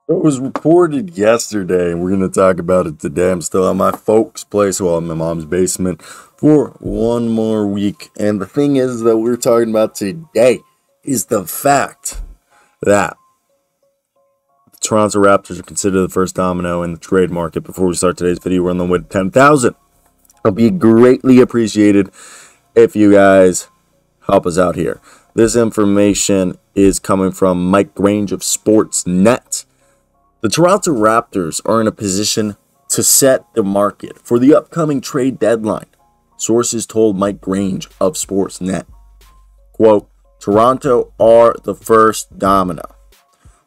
It was reported yesterday, and we're going to talk about it today. I'm still at my folks' place, well, in my mom's basement, for one more week. And the thing is that we're talking about today is the fact that the Toronto Raptors are considered the first domino in the trade market. Before we start today's video, we're on the way to 10,000. It'll be greatly appreciated if you guys help us out here. This information is coming from Mike Grange of Sportsnet. The Toronto Raptors are in a position to set the market for the upcoming trade deadline. Sources told Mike Grange of Sportsnet, quote, Toronto are the first domino.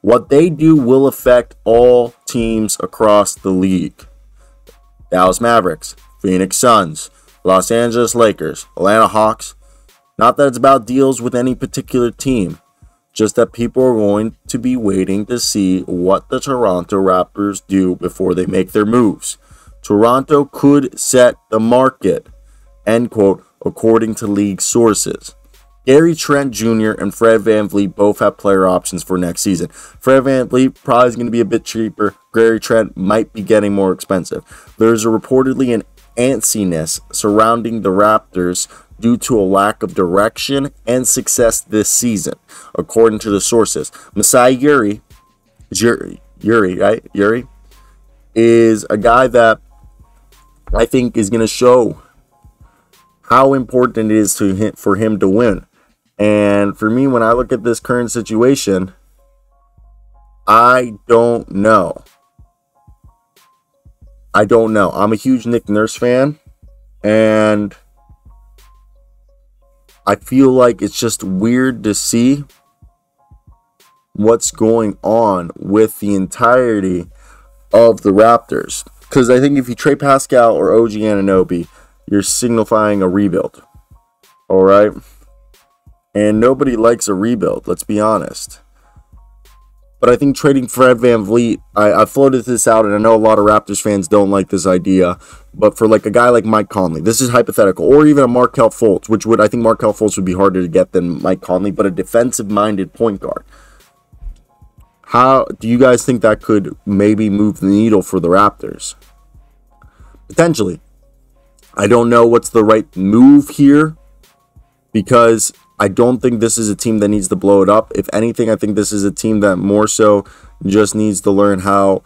What they do will affect all teams across the league. Dallas Mavericks, Phoenix Suns, Los Angeles Lakers, Atlanta Hawks. Not that it's about deals with any particular team. Just that people are going to be waiting to see what the Toronto Raptors do before they make their moves. Toronto could set the market, end quote, according to league sources. Trent Jr. and Fred VanVleet both have player options for next season. Fred VanVleet probably is going to be a bit cheaper. Trent might be getting more expensive. There's reportedly an antsiness surrounding the Raptors due to a lack of direction and success this season, according to the sources. Masai Ujiri, right? Is a guy that I think is going to show how important it is for him to win. And for me, when I look at this current situation, I don't know. I'm a huge Nick Nurse fan, and I feel like it's just weird to see what's going on with the entirety of the Raptors. Because I think if you trade Pascal or OG Anunoby, you're signifying a rebuild. All right? And nobody likes a rebuild, let's be honest. But I think trading Fred VanVleet, I floated this out, and I know a lot of Raptors fans don't like this idea. But for like a guy like Mike Conley, this is hypothetical, or even a Markelle Fultz, which I think Markelle Fultz would be harder to get than Mike Conley, but a defensive-minded point guard. How do you guys think that could maybe move the needle for the Raptors? Potentially. I don't know what's the right move here, because I don't think this is a team that needs to blow it up. If anything, I think this is a team that more so just needs to learn how,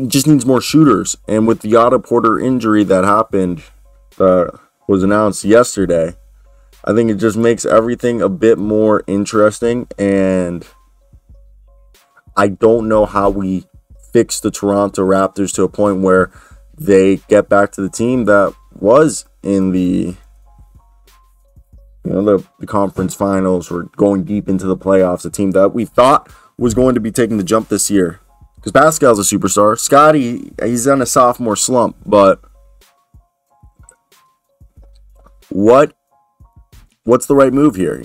just needs more shooters. And with the Otto Porter injury that happened, was announced yesterday, I think it just makes everything a bit more interesting. And I don't know how we fix the Toronto Raptors to a point where they get back to the team that was in the the conference finals, or going deep into the playoffs, a team that we thought was going to be taking the jump this year. Because Pascal's a superstar. Scotty, he's on a sophomore slump, but what's the right move here,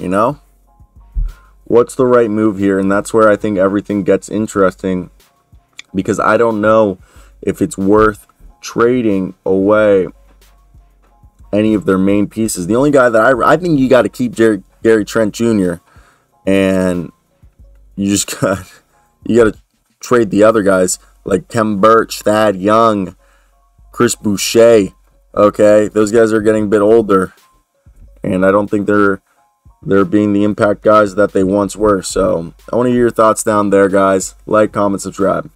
What's the right move here? And that's where I think everything gets interesting, because I don't know if it's worth trading away any of their main pieces. The only guy that I think you got to keep Trent Jr. and you got to trade the other guys like Khem Birch, Thad Young, Chris Boucher. Okay, those guys are getting a bit older, and I don't think they're being the impact guys that they once were. So I want to hear your thoughts down there, guys. Like, comment, subscribe.